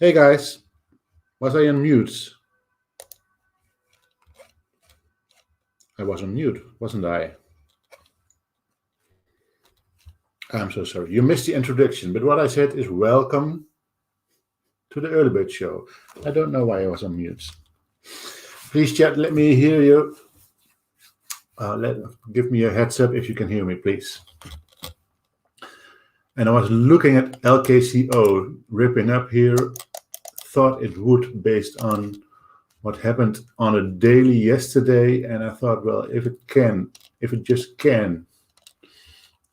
Hey guys, was I on mute? I was on mute, wasn't I? I'm so sorry. You missed the introduction, but what I said is welcome to the Early Bird Show. I don't know why I was on mute. Please chat, let me hear you. Give me a heads up if you can hear me, please. And I was looking at LKCO ripping up here. Thought it would based on what happened on a daily yesterday, and I thought, well, if it just can,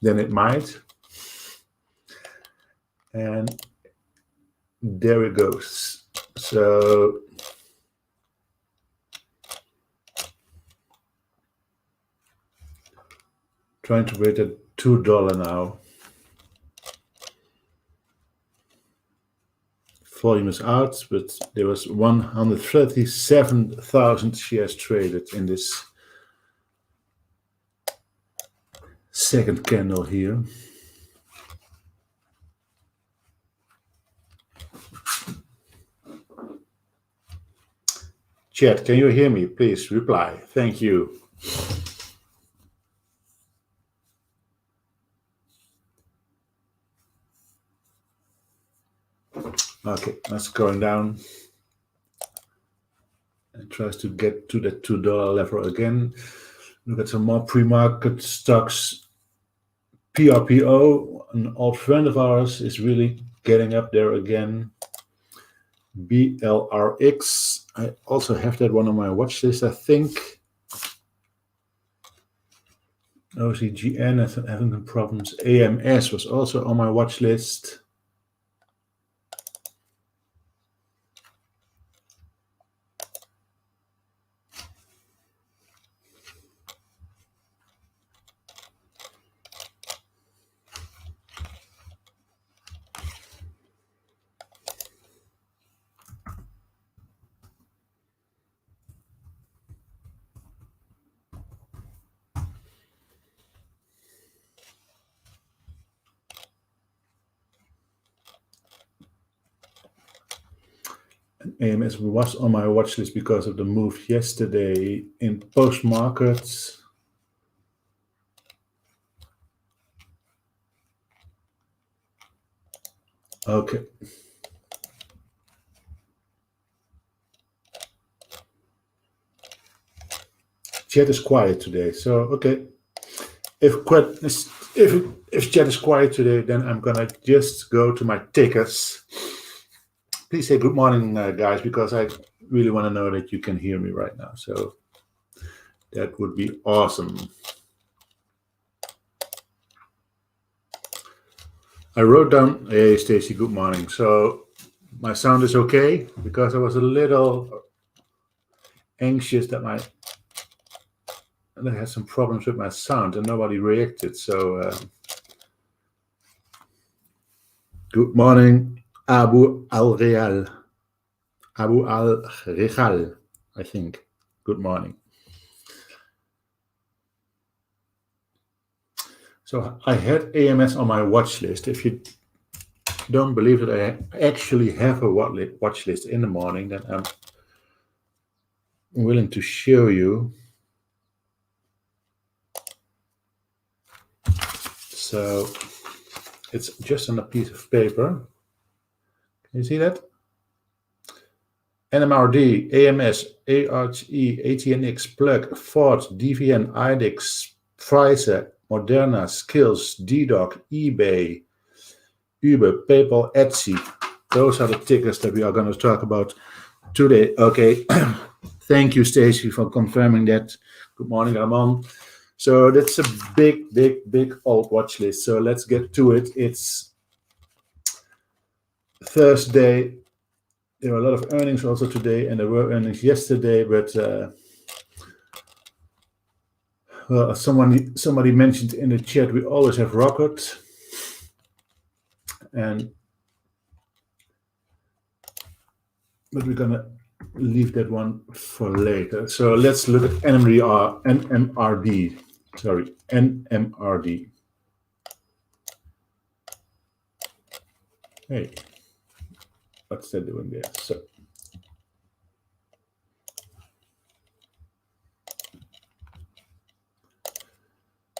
then it might. And there it goes. So trying to rate at $2 now. Volume is out, but there was 137,000 shares traded in this second candle here. Chat, can you hear me? Please reply. Thank you. Okay, that's going down. It tries to get to that $2 level again. Look at some more pre-market stocks. PRPO, an old friend of ours, is really getting up there again. BLRX, I also have that one on my watch list, I think. OCGN having some problems. AMS was also on my watch list. AMS was on my watch list because of the move yesterday in post-market. Okay. Chat is quiet today, so okay. If chat is quiet today, then I'm gonna just go to my tickers. Please say good morning, guys, because I really want to know that you can hear me right now. So that would be awesome. I wrote down, hey, Stacy, good morning. So my sound is okay because I was a little anxious that I had some problems with my sound and nobody reacted. So good morning, Abu Al-Real. Abu Al-Rejal, I think. Good morning. So I had AMS on my watch list. If you don't believe that I actually have a watch list in the morning, then I'm willing to show you. So it's just on a piece of paper. Can you see that? NMRD, AMS, ARCE, ATNX, Plug, Ford, DVN, Idex, Pfizer, Moderna, Skills, DDoc, eBay, Uber, PayPal, Etsy. Those are the tickers that we are going to talk about today. Okay. Thank you, Stacy, for confirming that. Good morning, Ramon. So that's a big old watch list. So let's get to it. It's Thursday. There are a lot of earnings also today, and there were earnings yesterday, but well, somebody mentioned in the chat, we always have Rocket, but we're gonna leave that one for later. So let's look at NMRD. Sorry, NMRD. Hey, what's that doing there?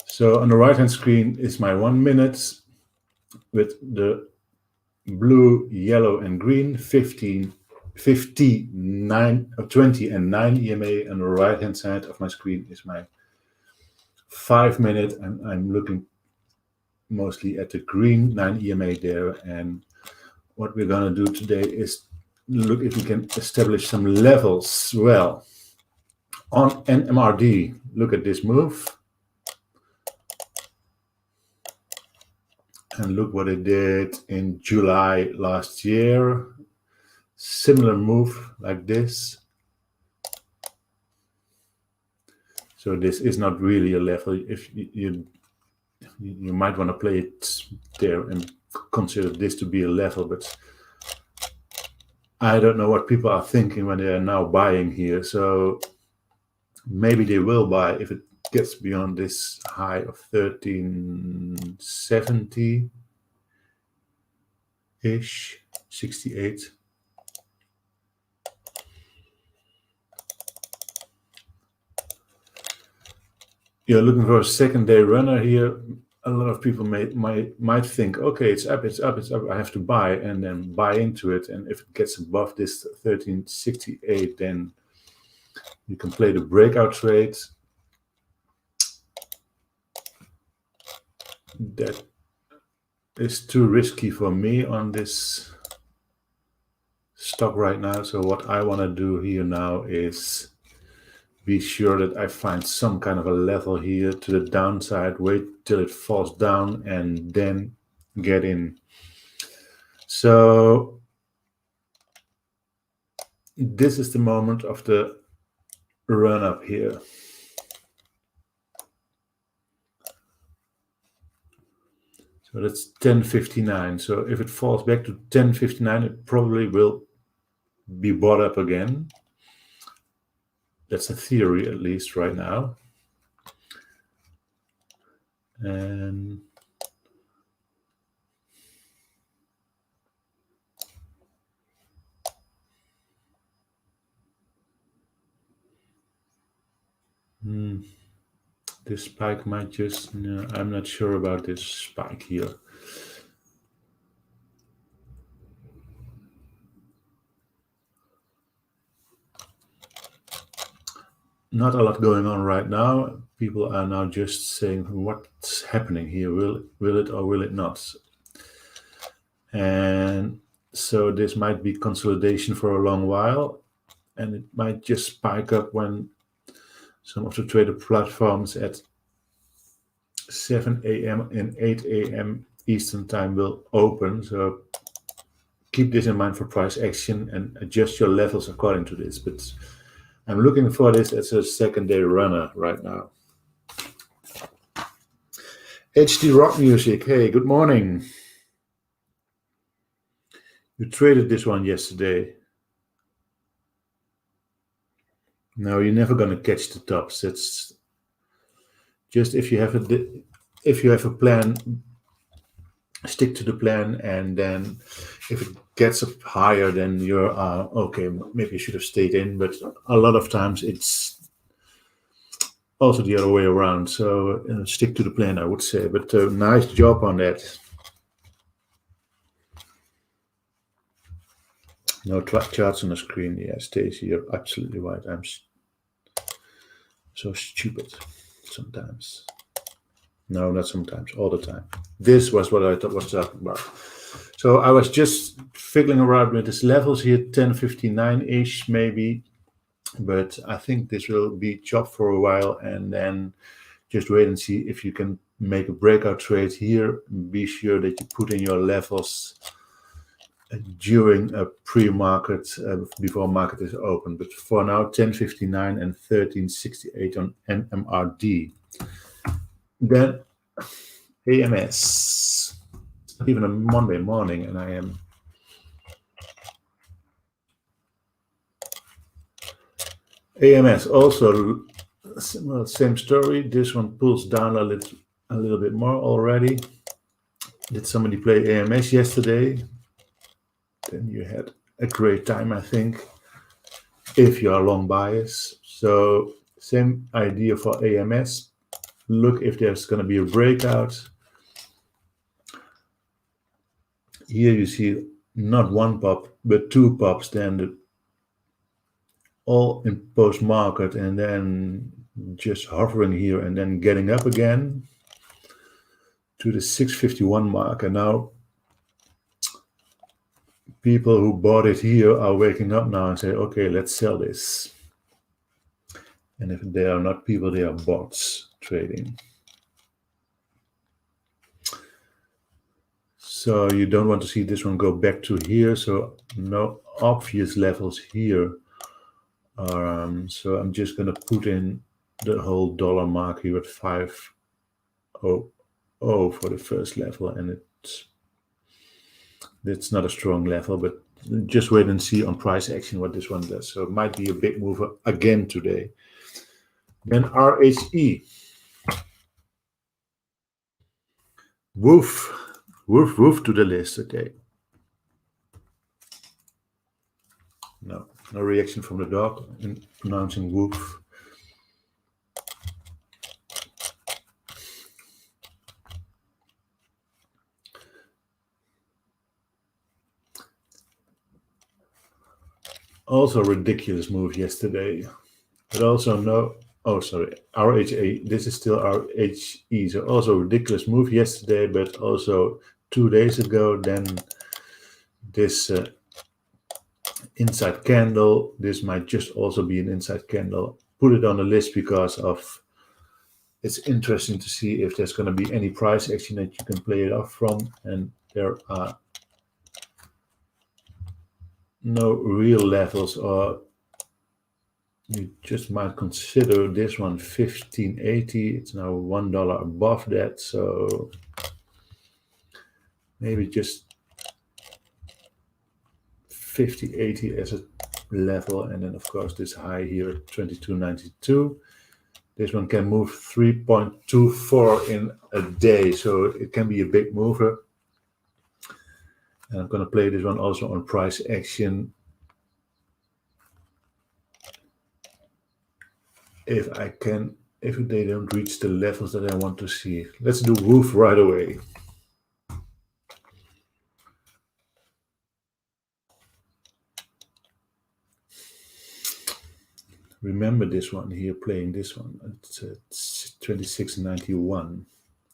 So on the right hand screen is my 1 minute with the blue, yellow, and green 15, 59, 20 and 9 EMA. On the right hand side of my screen is my 5 minute, and I'm looking mostly at the green 9 EMA there. And what we're going to do today is look if we can establish some levels. Well, on NMRD, look at this move. And look what it did in July last year. Similar move like this. So this is not really a level. If you might want to play it there and consider this to be a level, but I don't know what people are thinking when they are now buying here. So maybe they will buy if it gets beyond this high of 1370-ish, 68. You're looking for a second day runner here. A lot of people might think, okay, it's up, I have to buy, and then buy into it. And if it gets above this 1368, then you can play the breakout trade. That is too risky for me on this stock right now. So what I want to do here now is be sure that I find some kind of a level here to the downside, wait till it falls down, and then get in. So this is the moment of the run up here. So that's 1059. So if it falls back to 1059, it probably will be bought up again. That's a theory, at least right now. And this spike might just, no, I'm not sure about this spike here. Not a lot going on right now. People are now just saying, what's happening here? Will it or will it not? And so this might be consolidation for a long while, and it might just spike up when some of the trader platforms at 7 a.m. and 8 a.m. Eastern time will open. So keep this in mind for price action and adjust your levels according to this. But I'm looking for this as a second day runner right now. HD Rock Music, hey, good morning. You traded this one yesterday. No, you're never going to catch the tops. It's just if you have a plan, stick to the plan, and then if it gets up higher, then you're okay. Maybe you should have stayed in, but a lot of times it's also the other way around. So stick to the plan, I would say. But nice job on that. No charts on the screen. Yeah, Stacy, you're absolutely right. I'm so stupid sometimes. No, not sometimes, all the time. This was what I was talking about. So I was just fiddling around with these levels here, 1059-ish maybe. But I think this will be chopped for a while, and then just wait and see if you can make a breakout trade here. Be sure that you put in your levels during a pre-market, before market is open. But for now, 1059 and 1368 on NMRD. Then AMS. It's not even a Monday morning, and I am AMS also same story. This one pulls down a little bit more already. Did somebody play AMS yesterday? Then you had a great time, I think, if you are long bias. So same idea for AMS. Look if there's going to be a breakout. Here you see not one pop, but two pops, then all in post-market, and then just hovering here and then getting up again to the 651 mark. And now people who bought it here are waking up now and say, okay, let's sell this. And if they are not people, they are bots trading. So you don't want to see this one go back to here. So no obvious levels here. So I'm just going to put in the whole dollar mark here at 500 for the first level. And it's not a strong level, but just wait and see on price action what this one does. So it might be a big mover again today. Then RHE. Woof, woof, woof to the list. Okay. No reaction from the dog in pronouncing woof. Also ridiculous move yesterday. But also no, oh sorry, RHA, this is still RHE. So also ridiculous move yesterday, but also 2 days ago, then this inside candle. This might just also be an inside candle. Put it on the list because of it's interesting to see if there's going to be any price action that you can play it off from, and there are no real levels, or you just might consider this one 1580. It's now $1 above that, so maybe just 5080 as a level, and then of course this high here 2292. This one can move 3.24 in a day, so it can be a big mover. And I'm going to play this one also on price action if I can, if they don't reach the levels that I want to see. Let's do woof right away. Remember this one here, playing this one. It's 2691.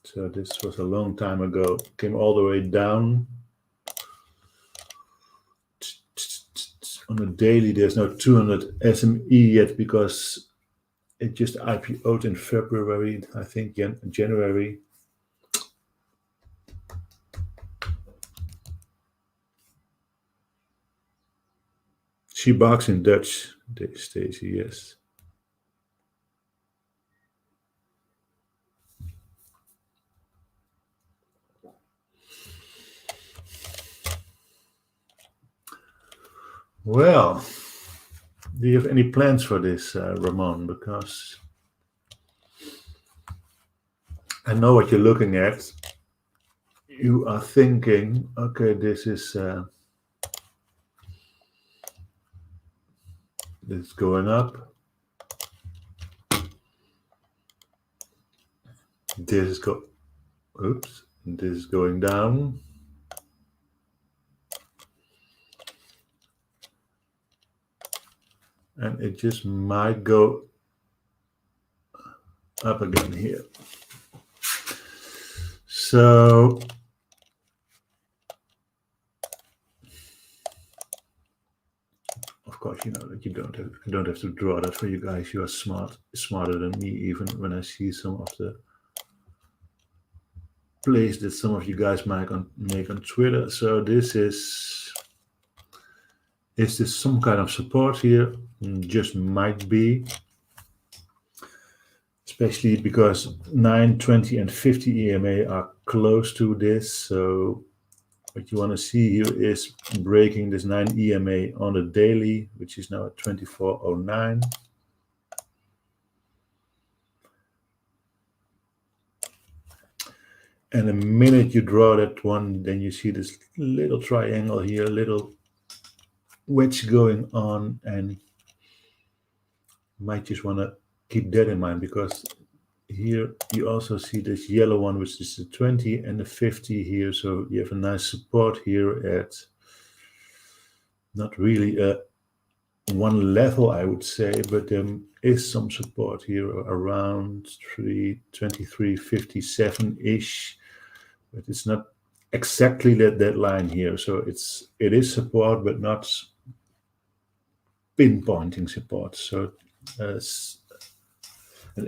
So this was a long time ago. Came all the way down. On a daily, there's no 200 SME yet because it just IPO'd in February, I think January. She barks in Dutch, Stacy, yes. Well, do you have any plans for this, Ramon? Because I know what you're looking at. You are thinking, okay, this is going up. This is this is going down. And it just might go up again here. So of course, you know that you don't have to draw that for you guys. You are smarter than me, even when I see some of the plays that some of you guys might make on Twitter. So this is this some kind of support here? Just might be. Especially because 9, 20, and 50 EMA are close to this. So what you want to see here is breaking this 9 EMA on the daily, which is now at 2409. And the minute you draw that one, then you see this little triangle here, little wedge going on, and you might just want to keep that in mind, because here you also see this yellow one, which is the 20 and the 50 here. So you have a nice support here at not really a one level, I would say, but there is some support here around 23.57-ish, but it's not exactly that line here. So it is support, but not pinpointing support. So an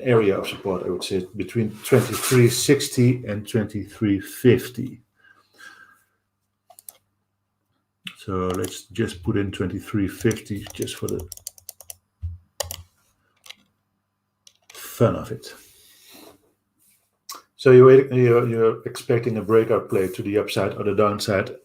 area of support, I would say, between 23.60 and 23.50. So let's just put in 23.50 just for the fun of it. So you're expecting a breakout play to the upside or the downside.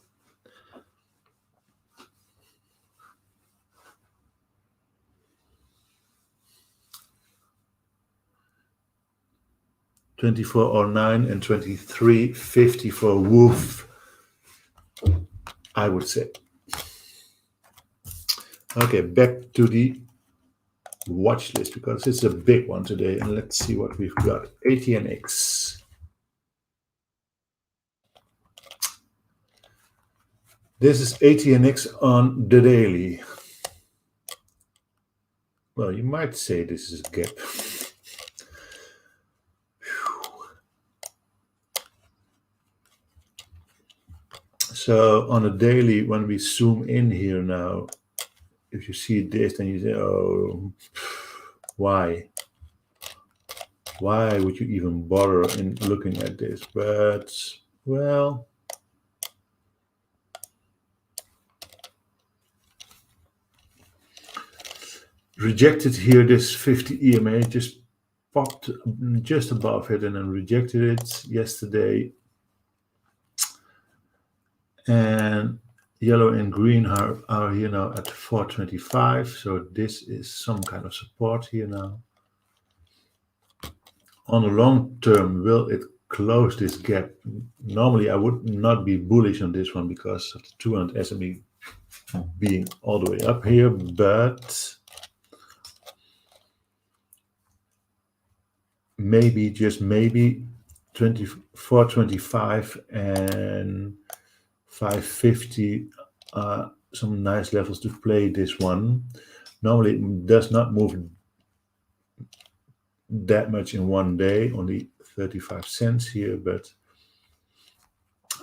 $24.09 and $23.50 for Woof, I would say. Okay, back to the watch list, because it's a big one today, and let's see what we've got. ATNX. This is ATNX on the daily. Well, you might say this is a gap. So on a daily, when we zoom in here now, if you see this, then you say, oh, why? Why would you even bother in looking at this? But, well, rejected here, this 50 EMA just popped just above it and then rejected it yesterday. And yellow and green are here now at 425. So this is some kind of support here now. On the long term, will it close this gap? Normally, I would not be bullish on this one because of the 200 SME being all the way up here, but maybe, just maybe, 425 and 550 are some nice levels to play this one. Normally it does not move that much in one day, only 35 cents here, but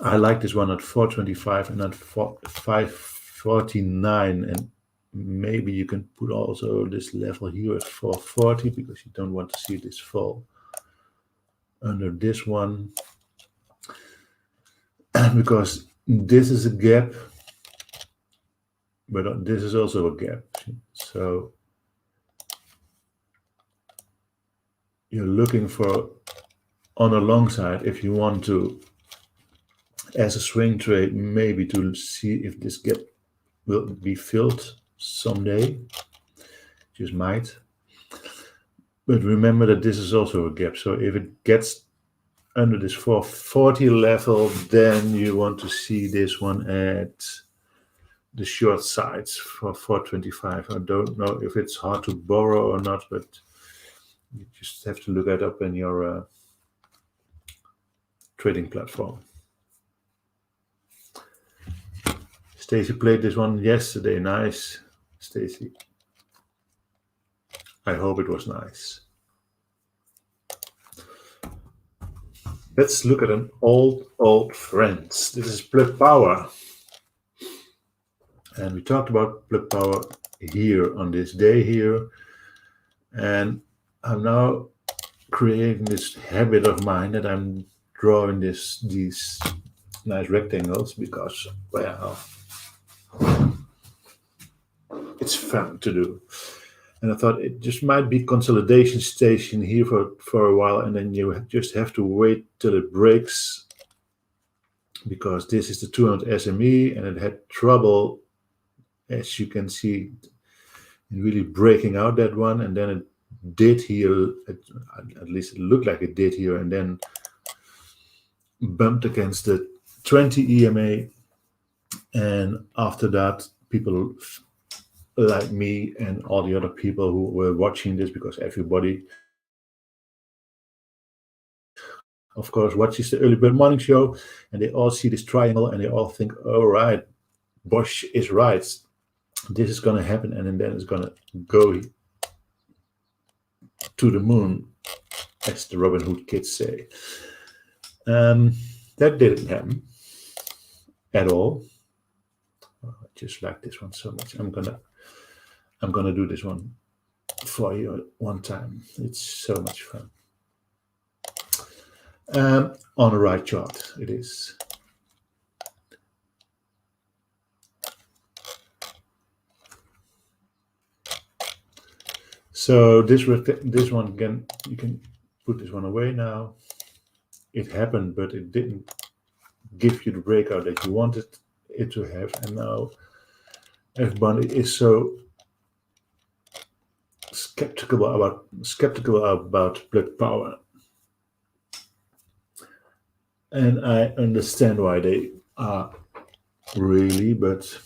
I like this one at 425 and at 549, and maybe you can put also this level here at 440 because you don't want to see this fall under this one, because this is a gap, but this is also a gap. So you're looking for, on a long side, if you want to, as a swing trade, maybe to see if this gap will be filled someday. Just might. But remember that this is also a gap. So if it gets under this 440 level, then you want to see this one at the short sides for 425. I don't know if it's hard to borrow or not, but you just have to look it up in your trading platform. Stacy played this one yesterday. Nice, Stacy. I hope it was nice. Let's look at an old friend. This is Plug Power. And we talked about Plug Power here on this day here. And I'm now creating this habit of mine that I'm drawing these nice rectangles because, well, it's fun to do. And I thought it just might be consolidation station here for a while, and then you just have to wait till it breaks, because this is the 200 SME and it had trouble, as you can see, in really breaking out that one, and then it did here, at least it looked like it did here, and then bumped against the 20 EMA, and after that people like me and all the other people who were watching this, because everybody, of course, watches the early bird morning show, and they all see this triangle and they all think, all right, Bosch is right. This is going to happen, and then it's going to go to the moon, as the Robin Hood kids say. That didn't happen at all. Oh, I just like this one so much. I'm gonna do this one for you one time. It's so much fun. On the right chart, it is. So this one again, you can put this one away now. It happened, but it didn't give you the breakout that you wanted it to have, and now everybody is so skeptical about plug power, and I understand why they are, really, but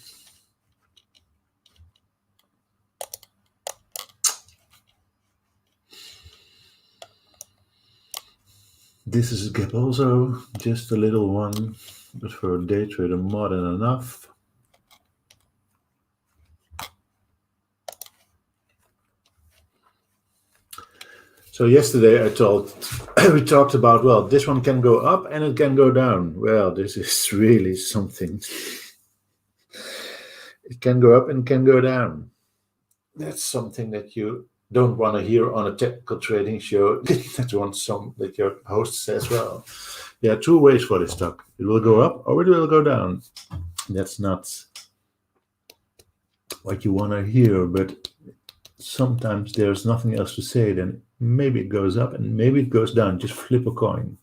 this is a gap also, just a little one, but for a day trader more than enough. So yesterday we talked about, well, this one can go up and it can go down. Well, this is really something. It can go up and can go down. That's something that you don't want to hear on a technical trading show. That your host says, well, there are two ways for this stock. It will go up or it will go down. That's not what you want to hear, but sometimes there's nothing else to say, then maybe it goes up and maybe it goes down. Just flip a coin.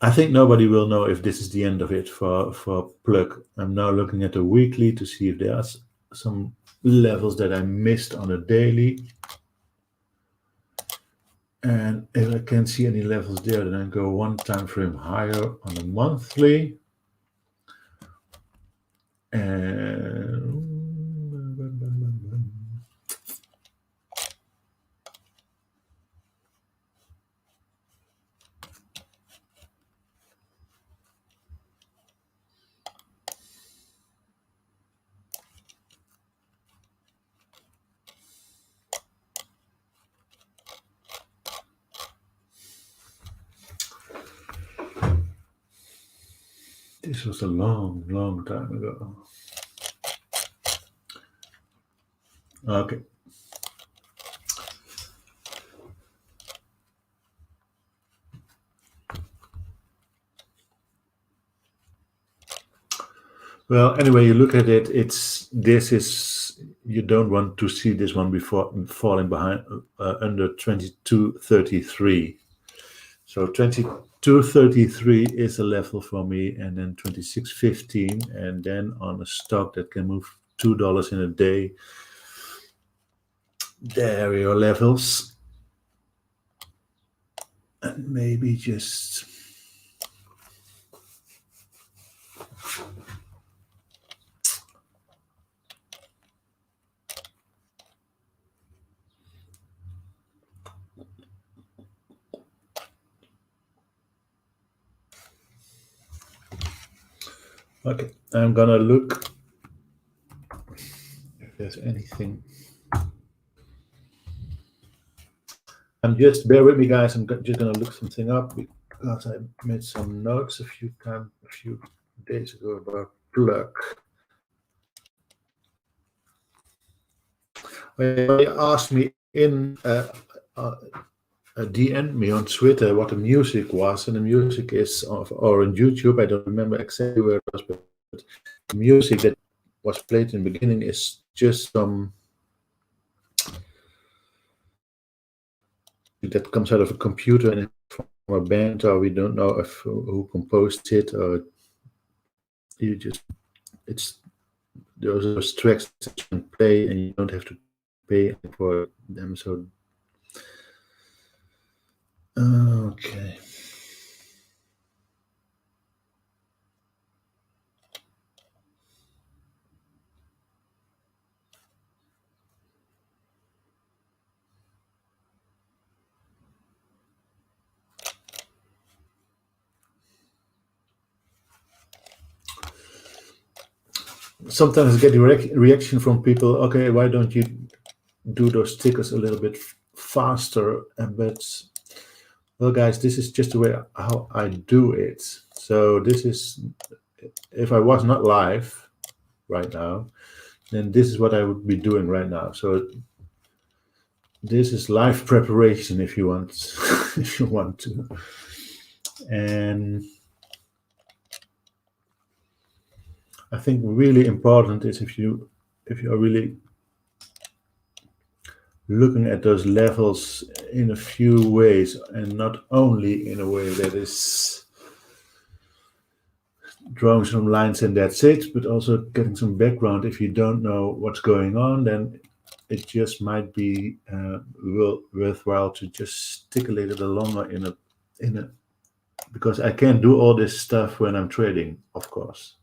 I think nobody will know if this is the end of it for plug. I'm now looking at the weekly to see if there are some levels that I missed on a daily. And if I can't see any levels there, then I go one time frame higher on a monthly. And this was a long, long time ago. Okay. Well, anyway, you look at it, you don't want to see this one before falling behind under 22.33. So 22.33 is a level for me, and then 26.15, and then on a stock that can move $2 in a day, there are your levels. And maybe just okay, I'm gonna look if there's anything. Just bear with me, guys. I'm just gonna look something up because I made some notes a few days ago about plug. They asked me in DM me on Twitter what the music was, and the music is or on YouTube. I don't remember exactly where it was, but the music that was played in the beginning is just some that comes out of a computer and from a band, or we don't know if who composed it, or it's those tracks that you can play and you don't have to pay for them. So okay. sometimes I get reaction from people, okay, why don't you do those tickers a little bit faster? But, well, guys, this is just the way how I do it. So this is, if I was not live right now, then this is what I would be doing right now. So this is live preparation, if you want, if you want to. And I think really important is if you are really looking at those levels in a few ways, and not only in a way that is drawing some lines and that's it, but also getting some background. If you don't know what's going on, then it just might be worthwhile to just stick a little longer in a because I can't do all this stuff when I'm trading, of course.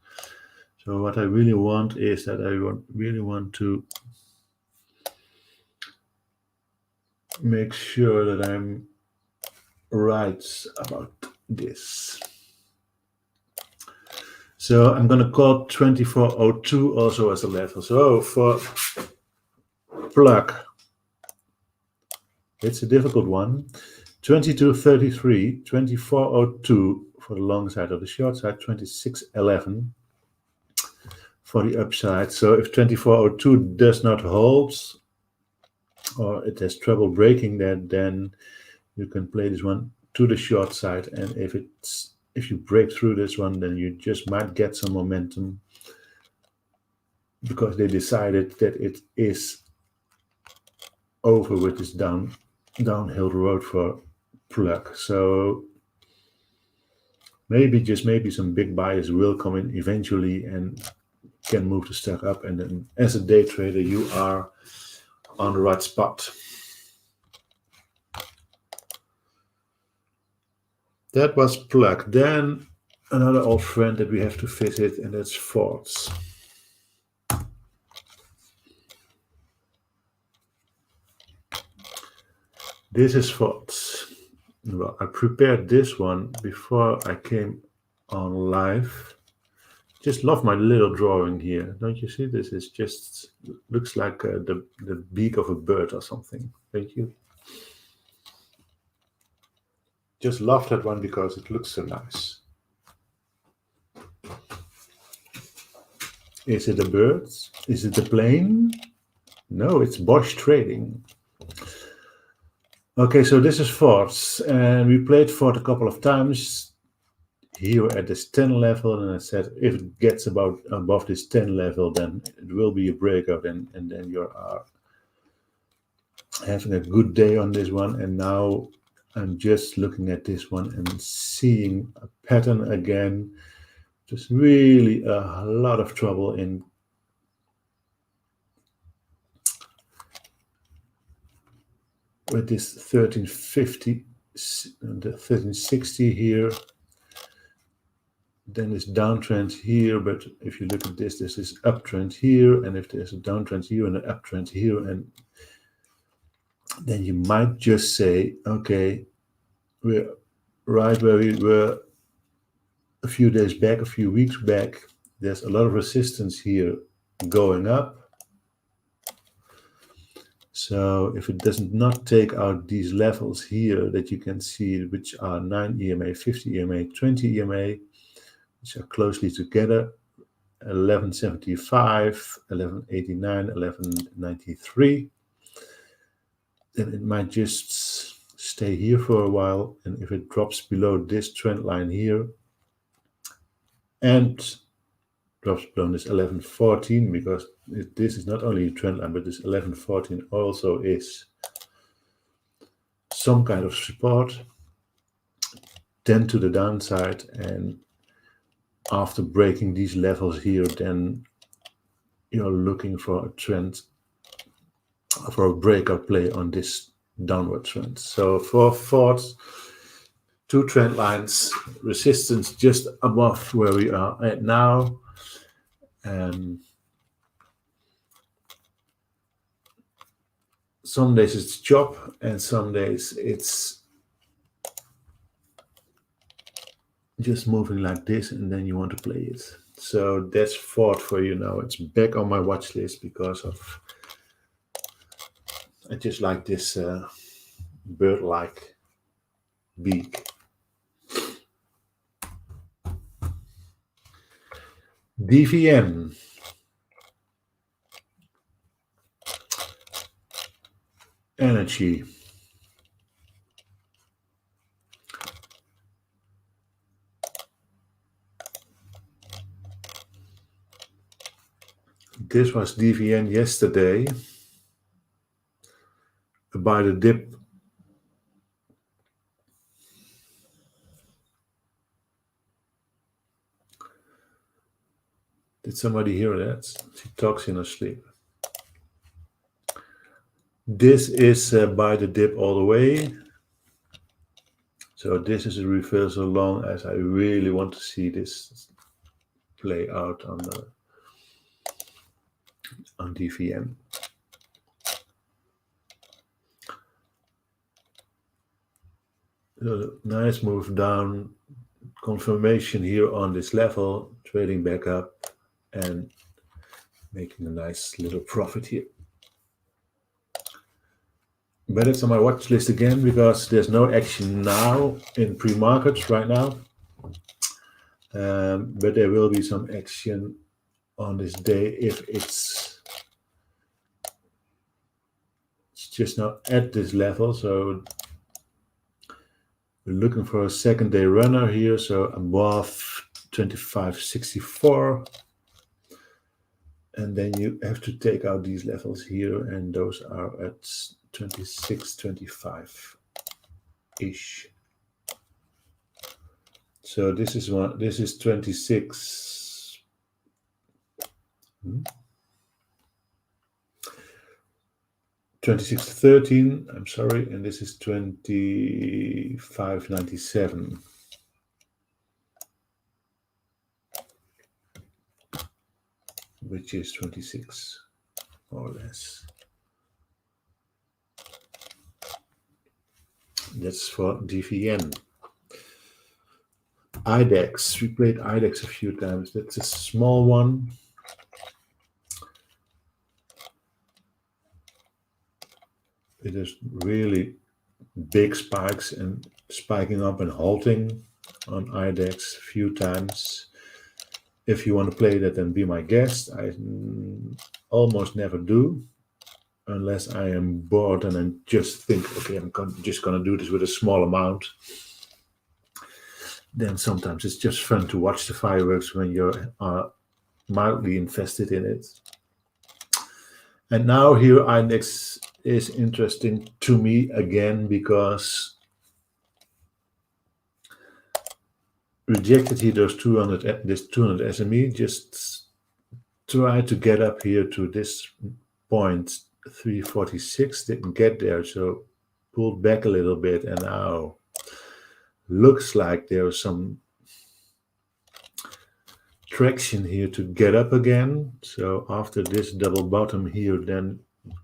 So what I really want is that I really want to make sure that I'm right about this. So I'm going to call 2402 also as a level. So for plug, it's a difficult one. 2233, 2402 for the long side, of the short side, 2611 for the upside. So if 2402 does not hold, or it has trouble breaking that, then you can play this one to the short side. And if you break through this one, then you just might get some momentum because they decided that it is over with this downhill road for plug. So maybe, just maybe, some big buyers will come in eventually and can move the stock up, and then as a day trader you are on the right spot. That was plug. Then another old friend that we have to visit, and that's Forex. This is Forex. Well, I prepared this one before I came on live. Just love my little drawing here. Don't you see? This is just looks like the beak of a bird or something. Thank you. Just love that one because it looks so nice. Is it a bird? Is it a plane? No, it's Bosch Trading. Okay, so this is Forex, and we played Forex a couple of times here at this 10 level, and I said if it gets above this 10 level, then it will be a breakout, and then you are having a good day on this one. And now I'm just looking at this one and seeing a pattern again. Just really a lot of trouble in with this 1350, the 1360 here. Then this downtrend here, but if you look at this is uptrend here, and if there's a downtrend here and an uptrend here, and then you might just say, okay, we're right where we were a few days back, a few weeks back. There's a lot of resistance here going up. So if it does not take out these levels here that you can see, which are 9 EMA, 50 EMA, 20 EMA, which are closely together, 1175, 1189, 1193, then it might just stay here for a while. And if it drops below this trend line here and drops below this 1114, because this is not only a trend line, but this 1114 also is some kind of support, then to the downside. And after breaking these levels here, then you're looking for a trend, for a breakout play on this downward trend. So for Forex, two trend lines, resistance just above where we are at now. Some days it's chop, and some days it's just moving like this, and then you want to play it. So that's Ford for you now. It's back on my watch list because of I just like this bird-like beak. DVN. Energy. This was DVN yesterday. By the dip. Did somebody hear that? She talks in her sleep. This is by the dip all the way. So this is a reversal long as I really want to see this play out on DVN. So nice move down, confirmation here on this level, trading back up and making a nice little profit here. But it's on my watch list again because there's no action now in pre-markets right now. But there will be some action on this day if it's just not at this level. So we're looking for a second day runner here. So above 25.64. And then you have to take out these levels here, and those are at 26.25-ish. So this is 26. 26.13, I'm sorry, and this is 25.97. Which is 26, more or less. That's for DVN. Idex, we played Idex a few times. That's a small one. It is really big spikes and spiking up and halting on Idex a few times. If you want to play that, then be my guest. I almost never do, unless I am bored and I just think, okay, I'm just going to do this with a small amount. Then sometimes it's just fun to watch the fireworks when you're mildly invested in it. And now here Idex is interesting to me again because rejected here those 200, this 200 SME, just try to get up here to this point 346, didn't get there, so pulled back a little bit, and now looks like there's some traction here to get up again. So after this double bottom here, then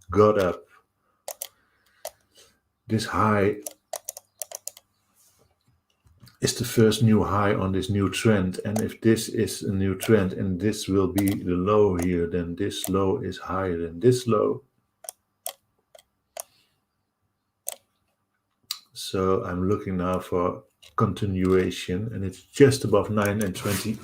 got up. This high is the first new high on this new trend, and if this is a new trend and this will be the low here, then this low is higher than this low. So I'm looking now for continuation, and it's just above 9 and 20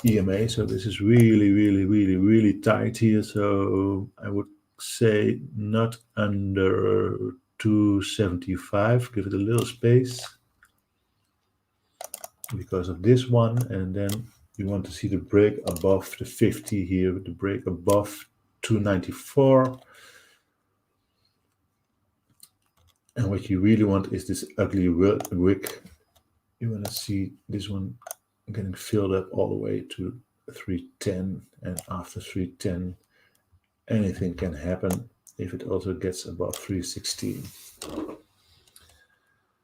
EMA. So this is really tight here. So I would say not under 275. Give it a little space because of this one, and then you want to see the break above the 50 here, the break above 294. And what you really want is this ugly wick. You want to see this one getting filled up all the way to 310, and after 310 anything can happen if it also gets above 316.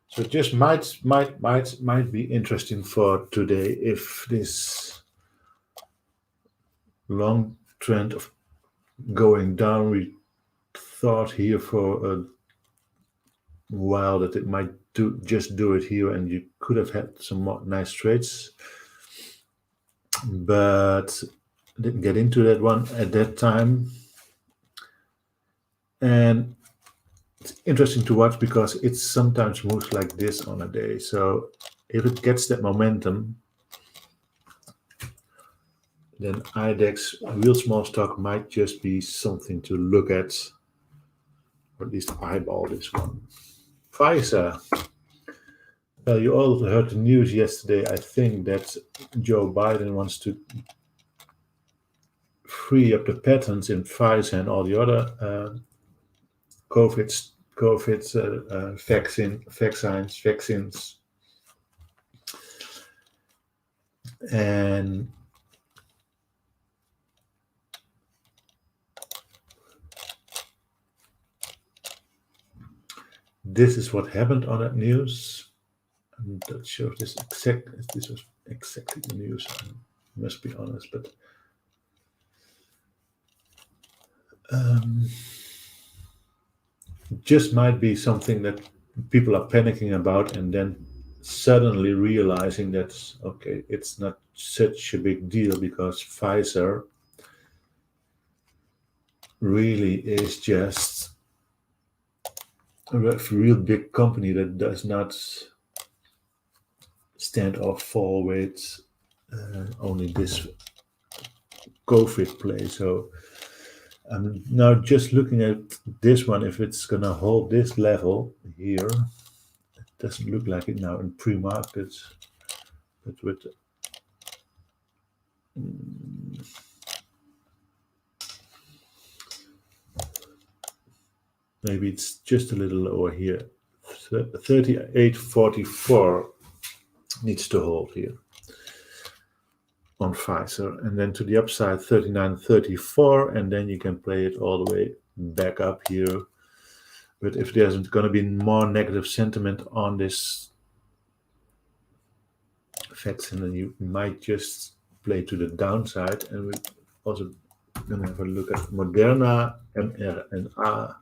So it just might be interesting for today if this long trend of going down, we thought here for a while that it might just do it here, and you could have had some more nice trades. but didn't get into that one at that time. And it's interesting to watch because it sometimes moves like this on a day. So if it gets that momentum, then Idex, real small stock, might just be something to look at, or at least eyeball this one. Pfizer. You all heard the news yesterday, I think, that Joe Biden wants to free up the patents in Pfizer and all the other COVID vaccines. And this is what happened on that news. I'm not sure if this was exactly the news. I must be honest, but just might be something that people are panicking about, and then suddenly realizing that okay, it's not such a big deal because Pfizer really is just a real big company that does not stand or fall with only this COVID play. So I'm now just looking at this one. If it's gonna hold this level here, it doesn't look like it now in pre-market, but with maybe it's just a little lower here. 38.44 needs to hold here on Pfizer, and then to the upside 39.34, and then you can play it all the way back up here. But if there's going to be more negative sentiment on this vaccine, then you might just play to the downside. And we're also going to have a look at Moderna, mRNA.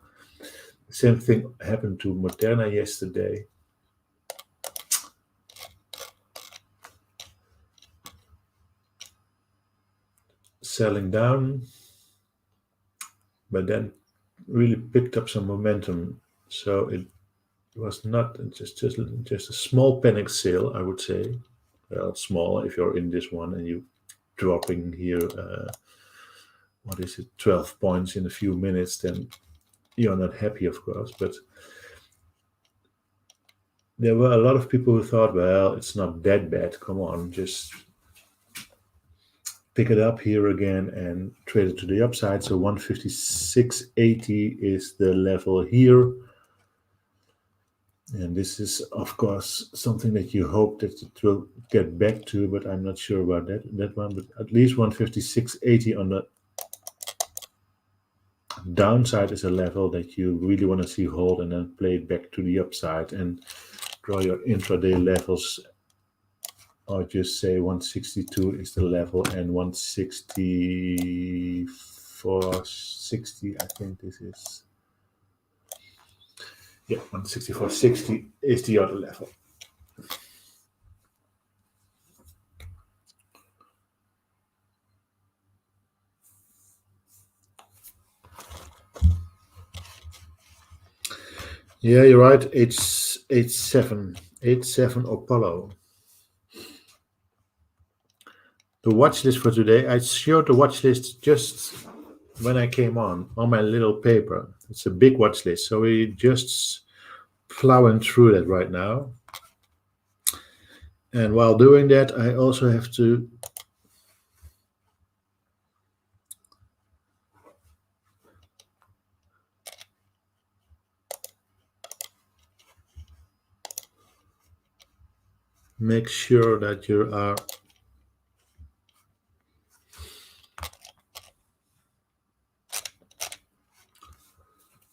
Same thing happened to Moderna yesterday. Selling down, but then really picked up some momentum. So it was not just a small panic sale, I would say. Well, small if you're in this one and you dropping here, 12 points in a few minutes, then you're not happy, of course. But there were a lot of people who thought, well, it's not that bad. Come on, just pick it up here again and trade it to the upside. So 156.80 is the level here. And this is, of course, something that you hope that it will get back to, but I'm not sure about that one. But at least 156.80 on the downside is a level that you really want to see hold and then play it back to the upside and draw your intraday levels, or just say 162 is the level and 164.60, I think this is. Yeah, 164.60 is the other level. Yeah, you're right. It's 87 Apollo. The watch list for today, I showed the watch list just when I came on my little paper. It's a big watch list, so we just plowing through that right now. And while doing that, I also have to make sure that you are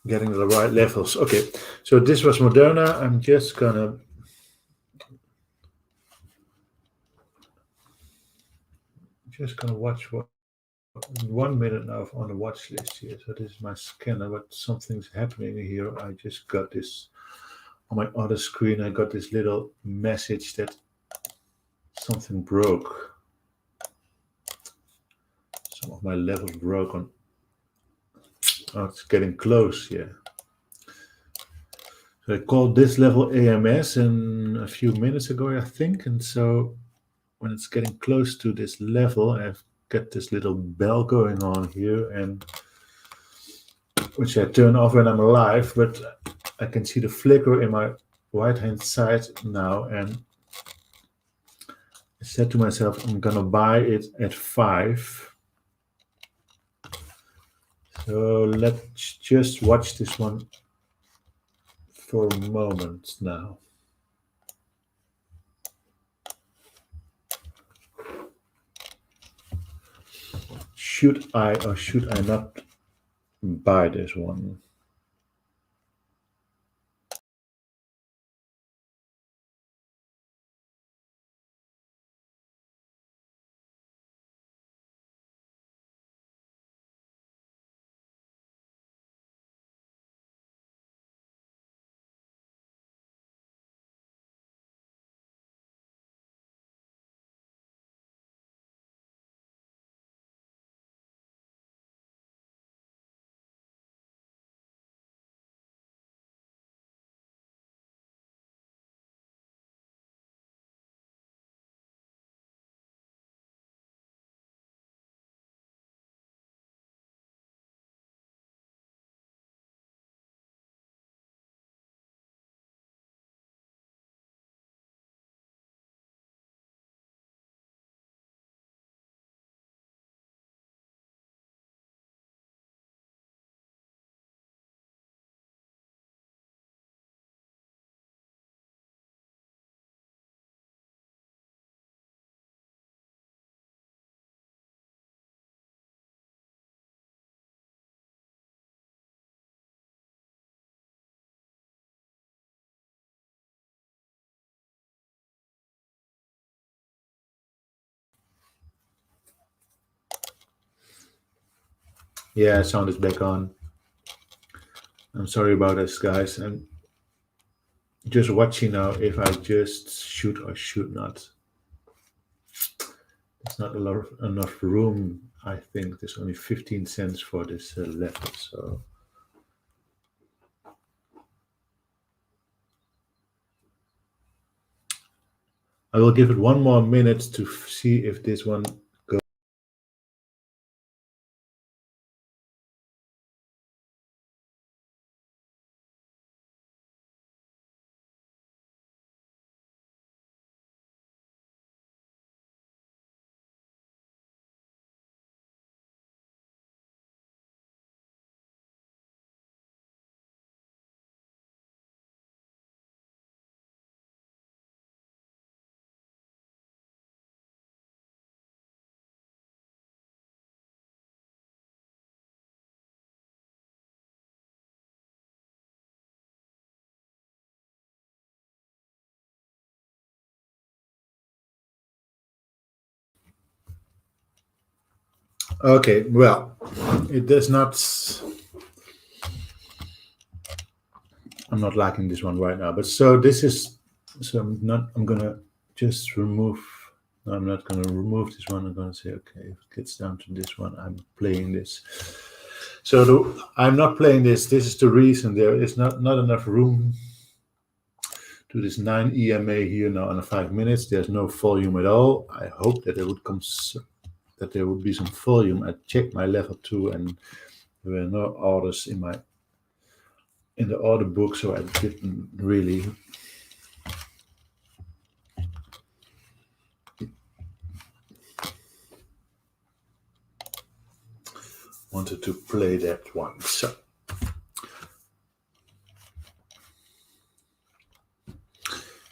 getting the right levels. Okay, so this was Moderna. I'm just gonna watch what 1 minute now on the watch list here. So this is my scanner, but something's happening here. I just got this on my other screen. I got this little message that something broke. Some of my levels broken. Oh, it's getting close, yeah. So I called this level AMS a few minutes ago, I think, and so when it's getting close to this level, I've got this little bell going on here, and which I turn off when I'm alive, but I can see the flicker in my right hand side now, and I said to myself, I'm gonna buy it at 5. So let's just watch this one for a moment now. Should I or should I not buy this one? Yeah, sound is back on. I'm sorry about this, guys. I'm just watching now if I just should or should not. There's not enough room. I think there's only 15 cents for this level, so I will give it one more minute to see if this one goes. Okay, well, it does not. I'm not liking this one right now, but so this is. So I'm gonna just remove. No, I'm not gonna remove this one. I'm gonna say, okay, if it gets down to this one, I'm playing this. So I'm not playing this. This is the reason there is not enough room to this 9 EMA here now in 5 minutes. There's no volume at all. I hope that there would be some volume. I checked my level 2 and there were no orders in the order book, so I didn't really wanted to play that one. So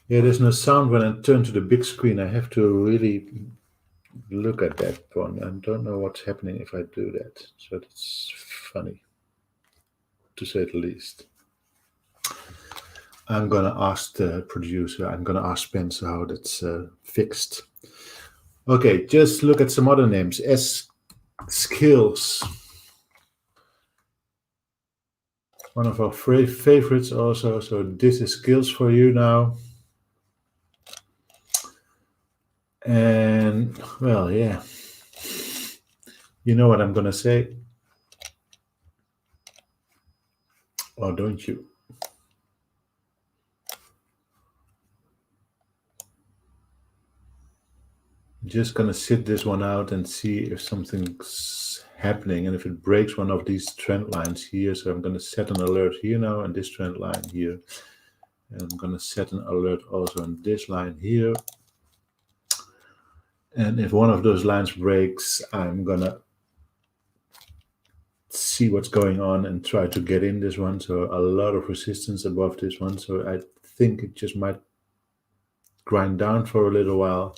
yeah, there's no sound when I turn to the big screen. I have to really look at that one. I don't know what's happening if I do that. So it's funny, to say the least. I'm gonna ask the producer. I'm gonna ask Spencer how that's fixed. Okay, just look at some other names. Skills. One of our favorites also. So this is Skills for you now. And well, yeah. You know what I'm gonna say? Or don't you? Just gonna sit this one out and see if something's happening and if it breaks one of these trend lines here. So I'm gonna set an alert here now and this trend line here. And I'm gonna set an alert also on this line here. And if one of those lines breaks, I'm gonna see what's going on and try to get in this one. So a lot of resistance above this one. So I think it just might grind down for a little while.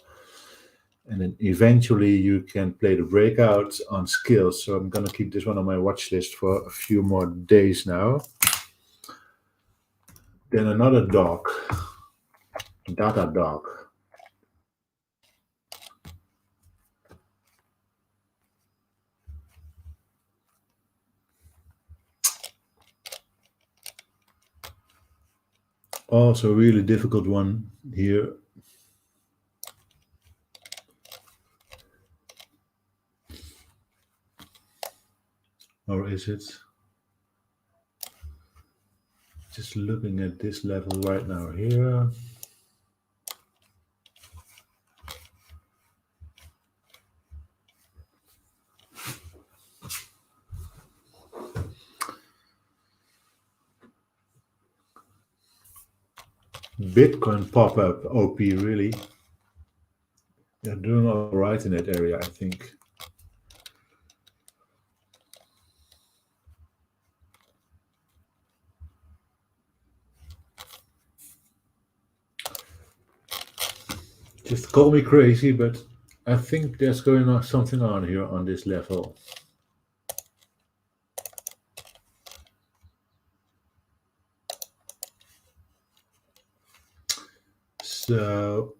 And then eventually you can play the breakouts on skills. So I'm going to keep this one on my watch list for a few more days now. Then another dog, data dog. Also a really difficult one here. Or is it? Just looking at this level right now here. Bitcoin pop-up OP, really. They're doing all right in that area, I think. Just call me crazy, but I think there's going on something on here on this level. So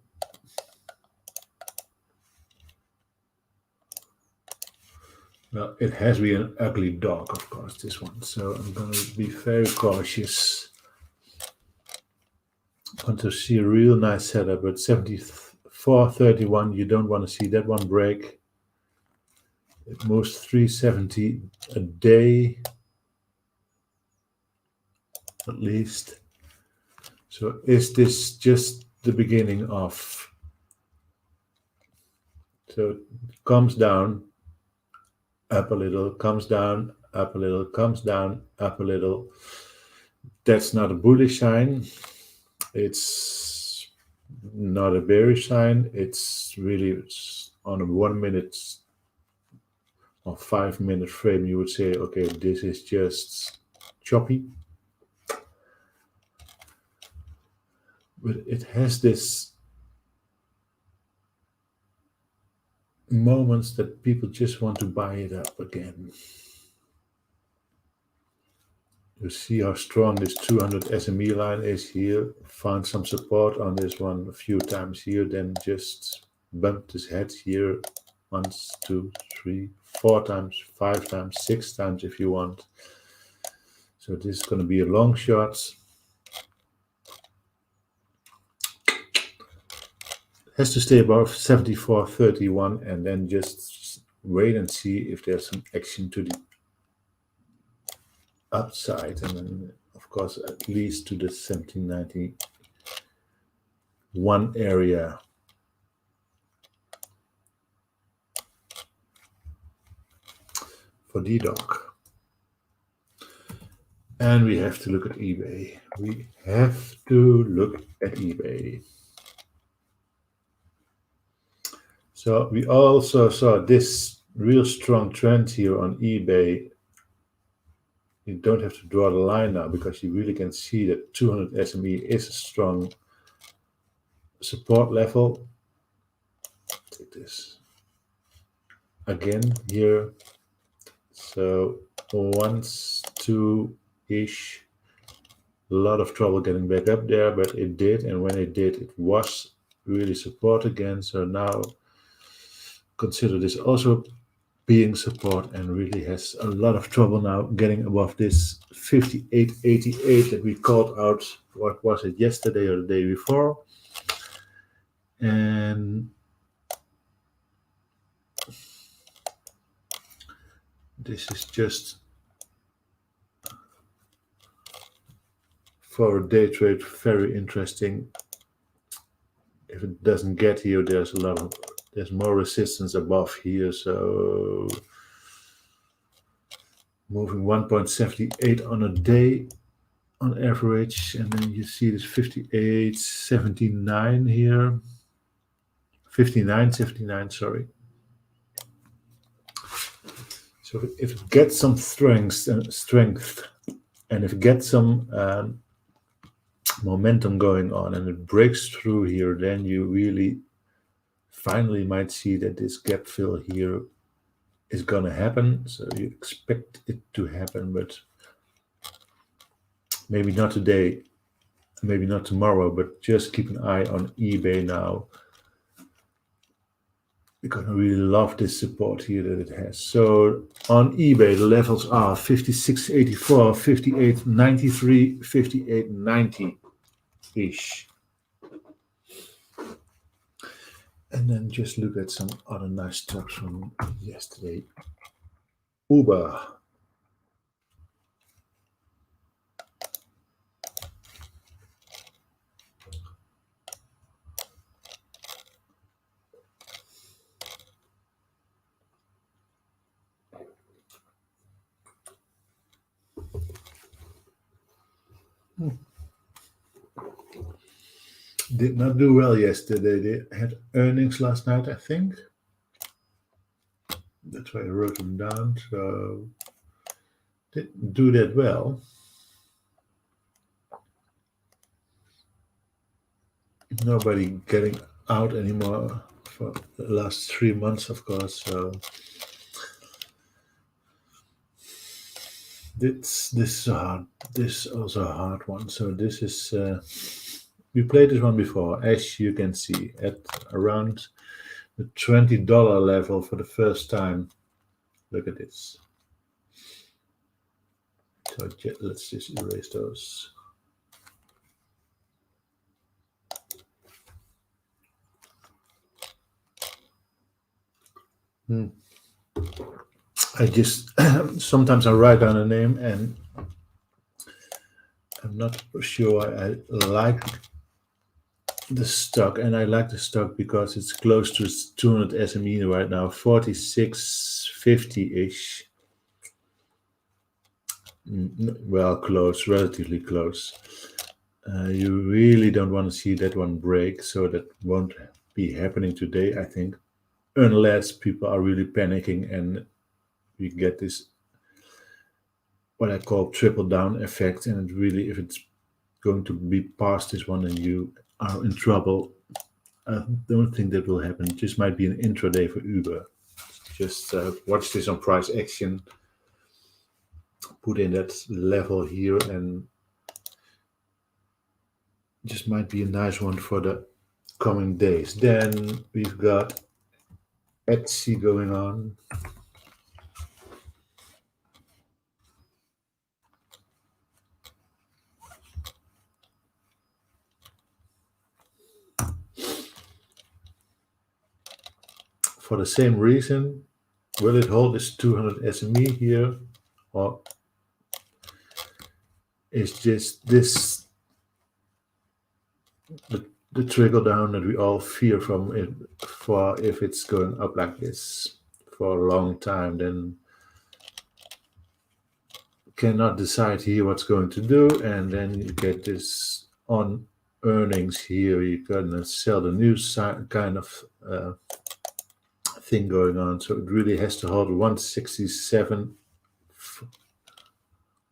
well, it has been an ugly dog, of course, this one. So I'm going to be very cautious. I want to see a real nice setup, but 74.31, you don't want to see that one break. It moves 370 a day, at least. So is this just the beginning of? So it comes down, up a little, comes down, up a little, comes down, up a little. That's not a bullish sign. It's not a bearish sign. It's really on a 1 minute or 5 minute frame. You would say, okay, this is just choppy. But it has this moments that people just want to buy it up again. You see how strong this 200 SME line is here. Found some support on this one a few times here, then just bumped his head here once, 2, 3, 4 times, 5 times, 6 times if you want. So this is going to be a long shot. Has to stay above 74.31 and then just wait and see if there's some action to the upside, and then of course at least to the 1791 area. For DDoc. And we have to look at eBay. We have to look at eBay. So we also saw this real strong trend here on eBay. You don't have to draw the line now because you really can see that 200 SME is a strong support level. Take this again here. So once, two-ish, a lot of trouble getting back up there, but it did, and when it did, it was really support again. So now consider this also being support, and really has a lot of trouble now getting above this 58.88 that we called out. What was it, yesterday or the day before? And This is just for a day trade very interesting. If it doesn't get here, there's more resistance above here, so moving 1.78 on a day on average, and then you see this 58.79 here, 59.79, sorry. So if it gets some strength, and if it gets some momentum going on and it breaks through here, then you really finally might see that this gap fill here is gonna happen. So you expect it to happen, but maybe not today, maybe not tomorrow, but just keep an eye on eBay now. Because I really love this support here that it has. So on eBay, the levels are 56.84, 58.93, 58.90-ish. And then just look at some other nice stocks from yesterday. Uber. Did not do well yesterday. They had earnings last night, I think. That's why I wrote them down. So didn't do that well. Nobody getting out anymore for the last 3 months, of course. So this is hard. This is also a hard one. So this is we played this one before, as you can see, at around the $20 level for the first time. Look at this. So let's just erase those. I just sometimes I write down a name and I'm not sure I like the stock, and I like the stock because it's close to its 200 SME right now, 46.50-ish. Well, close, relatively close. You really don't want to see that one break, so that won't be happening today, I think, unless people are really panicking and we get this, what I call triple down effect, and it really, if it's going to be past this one and you are in trouble, I don't think that will happen. It just might be an intraday for Uber. Just watch this on price action, put in that level here, and just might be a nice one for the coming days. Then we've got Etsy going on. For the same reason, will it hold this 200 SME here, or is just this the trickle down that we all fear from it? For if it's going up like this for a long time, then cannot decide here what's going to do, and then you get this on earnings here. You're gonna sell the news kind of thing going on. So it really has to hold 167.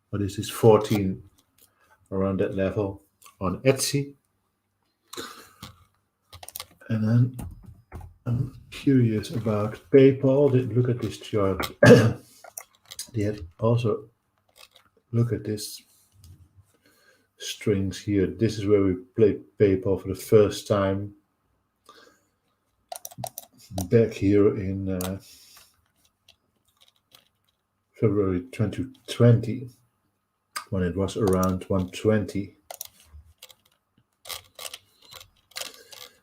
What is this? 14, around that level on Etsy. And then I'm curious about PayPal. Look at this chart. They had also look at this strings here. This is where we played PayPal for the first time back here in February 2020, when it was around 120.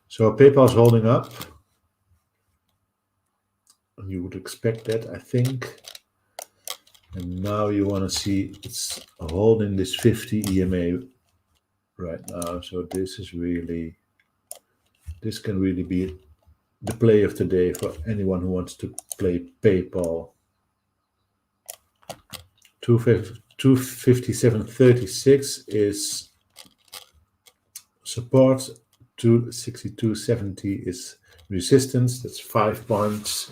So PayPal is holding up. You would expect that, I think. And now you want to see it's holding this 50 EMA right now. So this is really, this can really be the play of the day for anyone who wants to play PayPal. 257.36 is support, 262.70 is resistance. That's 5 points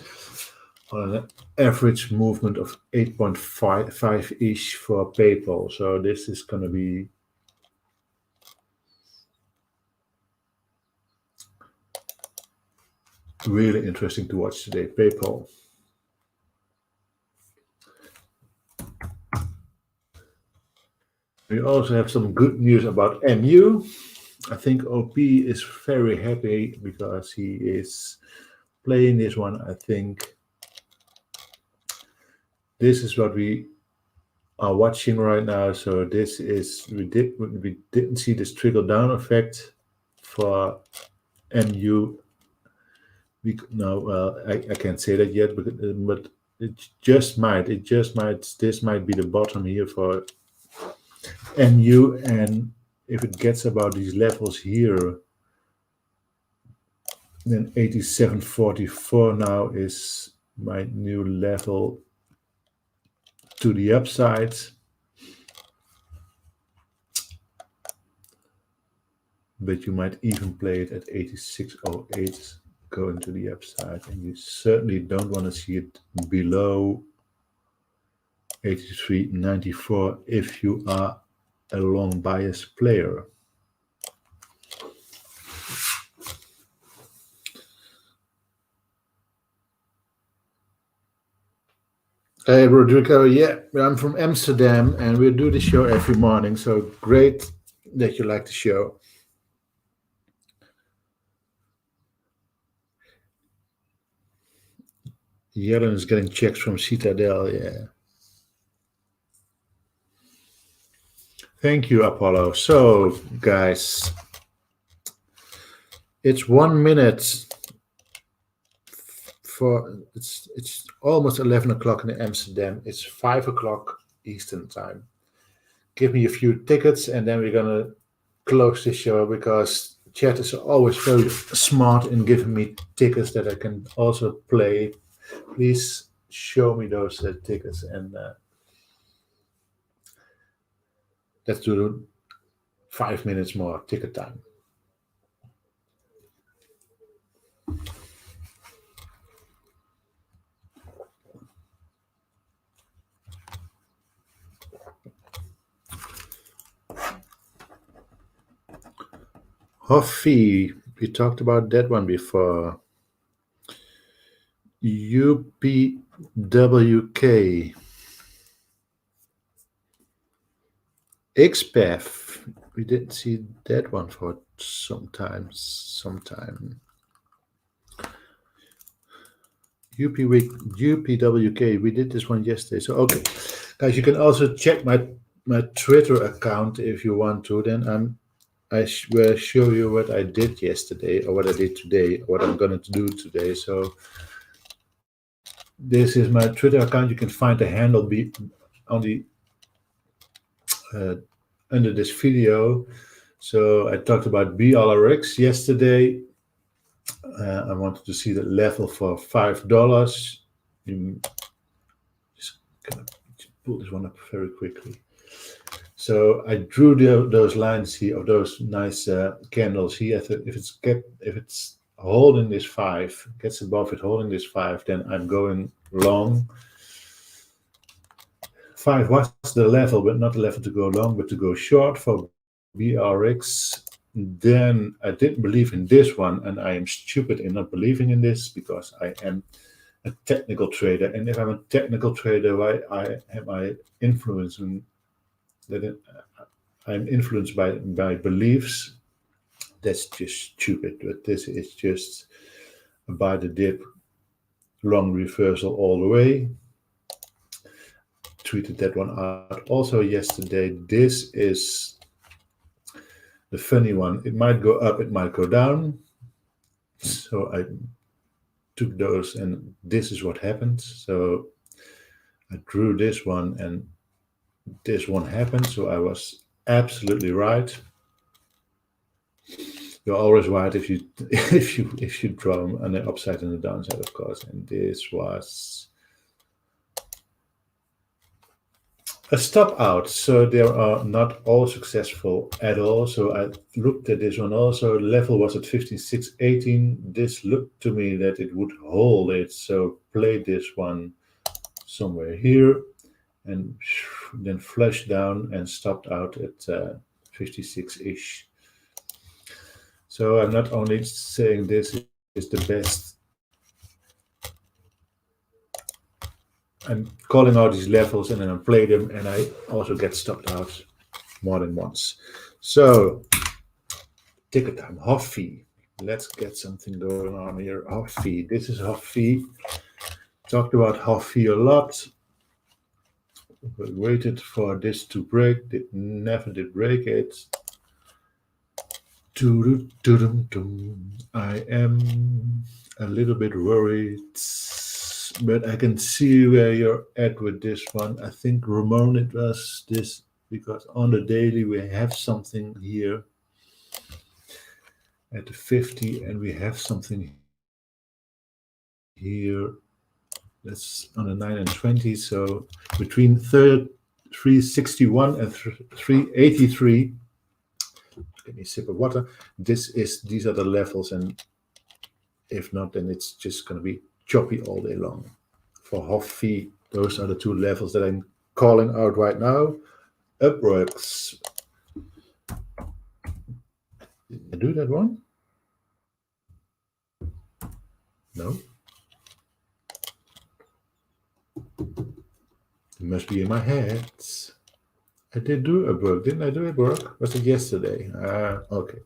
on an average movement of 8.55-ish for PayPal. So this is going to be really interesting to watch today, PayPal. We also have some good news about MU. I think OP is very happy because he is playing this one. I think this is what we are watching right now. So this is, we didn't see this trickle down effect for MU. I can't say that yet, but it just might. This might be the bottom here for MU, and if it gets about these levels here, then 87.44 now is my new level to the upside. But you might even play it at 86.08 going to the upside, and you certainly don't want to see it below 83.94 if you are a long bias player. Hey Rodrigo, yeah, I'm from Amsterdam and we do the show every morning, so great that you like the show. Yellen is getting checks from Citadel, yeah. Thank you, Apollo. So, guys, it's 1 minute for it's almost 11 o'clock in Amsterdam. It's 5 o'clock Eastern time. Give me a few tickets, and then we're gonna close the show because chat is always very smart in giving me tickets that I can also play. Please show me those tickets, and let's do 5 minutes more ticket time. Hoffy, we talked about that one before. UPWK. XPEF, we didn't see that one for some time. UPWK, we did this one yesterday. So, okay. Guys, you can also check my Twitter account if you want to. Then I will show you what I did yesterday or what I did today, or what I'm going to do today. So this is my Twitter account. You can find the handle on the under this video. So I talked about BLRX yesterday. I wanted to see the level for $5. Just gonna pull this one up very quickly. So I drew those lines here of those nice candles here. If it's holding this 5, gets above it holding this 5, then I'm going long. 5 was the level, but not the level to go long, but to go short for BRX. Then I didn't believe in this one, and I am stupid in not believing in this because I am a technical trader. And if I'm a technical trader, why am I influencing that? I'm influenced by beliefs. That's just stupid. But this is just buy the dip, long reversal all the way. Tweeted that one out also yesterday. This is the funny one. It might go up, it might go down. So I took those, and this is what happened. So I drew this one and this one happened, so I was absolutely right. You're always right if you if you draw on the upside and the downside, of course. And this was a stop out, so they are not all successful at all. So I looked at this one also. The level was at 56.18. This looked to me that it would hold it, so played this one somewhere here, and then flushed down and stopped out at 56-ish. So I'm not only saying this is the best, I'm calling out these levels and then I play them, and I also get stopped out more than once. So ticket time, Hoffy. Let's get something going on here. Hoffy. This is Hoffy. Talked about Hoffy a lot. We waited for this to break. It never did break it. I am a little bit worried, but I can see where you're at with this one. I think Ramon, it was this, because on the daily we have something here at the 50, and we have something here that's on the 9 and 20. So between 361 and 383. Get me a sip of water. These are the levels, and if not, then it's just going to be choppy all day long. For Hoffy, those are the two levels that I'm calling out right now. Upworks. Did I do that one? No. It must be in my head. I did do a work, didn't I do a work? Was it yesterday? Okay.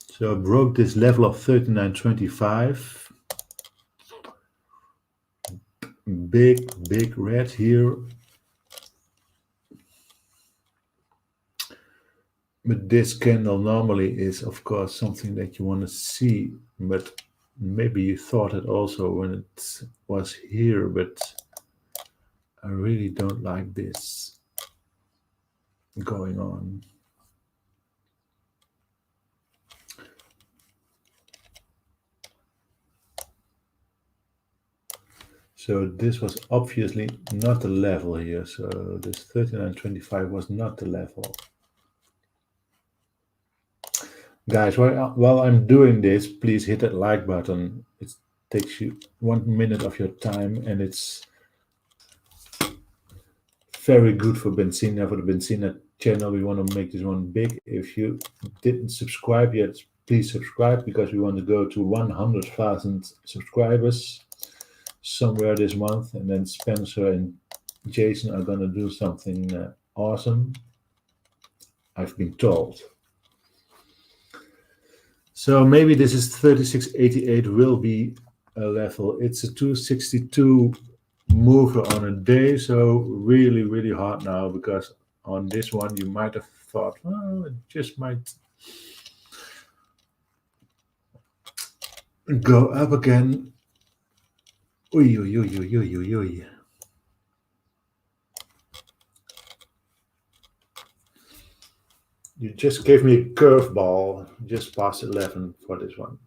So I broke this level of 39.25. Big red here. But this candle normally is, of course, something that you want to see, but maybe you thought it also when it was here, but I really don't like this going on. So this was obviously not the level here. So this 39.25 was not the level. Guys, while I'm doing this, please hit that like button. It takes you 1 minute of your time, and it's very good for Benzinga, for the Benzinga channel. We want to make this one big. If you didn't subscribe yet, please subscribe, because we want to go to 100,000 subscribers somewhere this month, and then Spencer and Jason are going to do something awesome, I've been told. So maybe this is 36.88 will be a level. It's a 262 mover on a day, so really hard now, because on this one you might have thought, well, it just might go up again. Oy. You just gave me a curveball just past 11 for this one.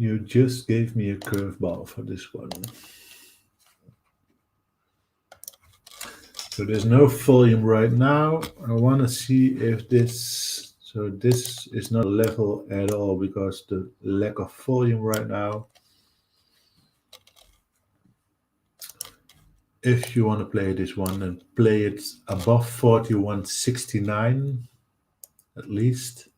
You just gave me a curveball for this one. So there's no volume right now. I want to see if this, so this is not a level at all, because the lack of volume right now. If you want to play this one, and play it above 41.69 at least.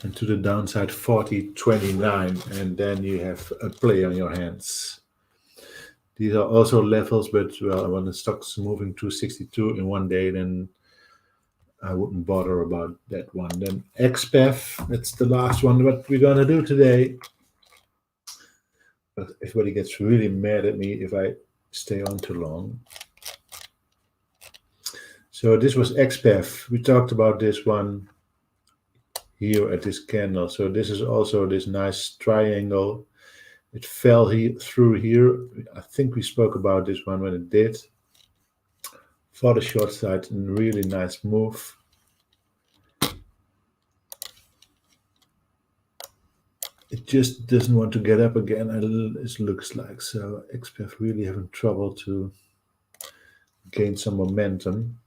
and to the downside 40.29, and then you have a play on your hands. These are also levels, but well, when the stock's moving to 62 in one day, then I wouldn't bother about that one. Then XPEF, that's the last one what we're gonna do today. But everybody gets really mad at me if I stay on too long. So this was XPEF. We talked about this one here at this candle. So this is also this nice triangle. It fell through here. I think we spoke about this one when it did. For the short side, a really nice move. It just doesn't want to get up again, it looks like. So XPEF really having trouble to gain some momentum.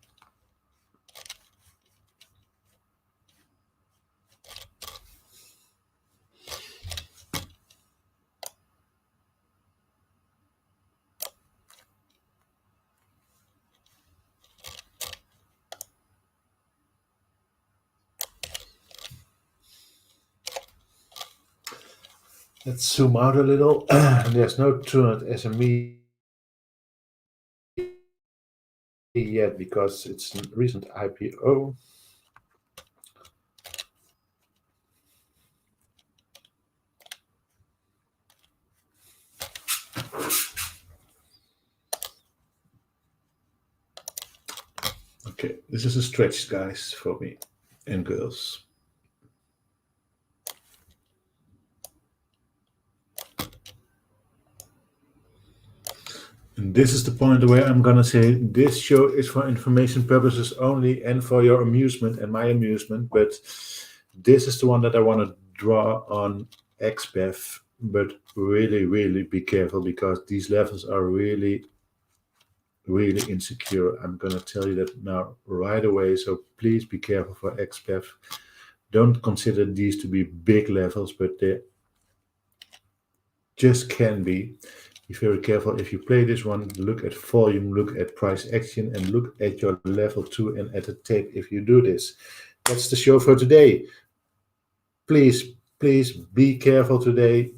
Let's zoom out a little. There's no 200 SME yet because it's a recent IPO. Okay, this is a stretch, guys, for me and girls. And this is the point where I'm gonna say this show is for information purposes only and for your amusement and my amusement, but this is the one that I want to draw on XPEF, but really be careful because these levels are really insecure. I'm gonna tell you that now right away, so please be careful for XPEF. Don't consider these to be big levels, but they just can be. Be very careful if you play this one. Look at volume, look at price action, and look at your level 2 and at the tape if you do this. That's the show for today. Please be careful today.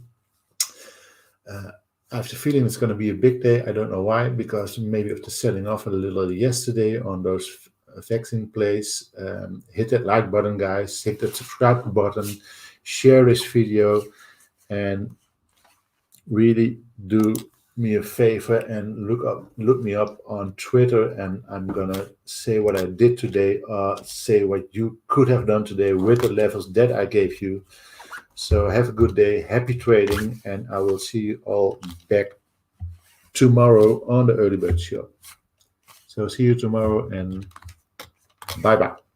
I have the feeling it's going to be a big day. I don't know why, because maybe of the selling off a little yesterday on those vaccine plays. Hit that like button, guys. Hit that subscribe button. Share this video, and really do me a favor and look me up on Twitter, and I'm gonna say what I did today, say what you could have done today with the levels that I gave you. So have a good day, happy trading, and I will see you all back tomorrow on the Early Bird Show. So see you tomorrow, and bye bye.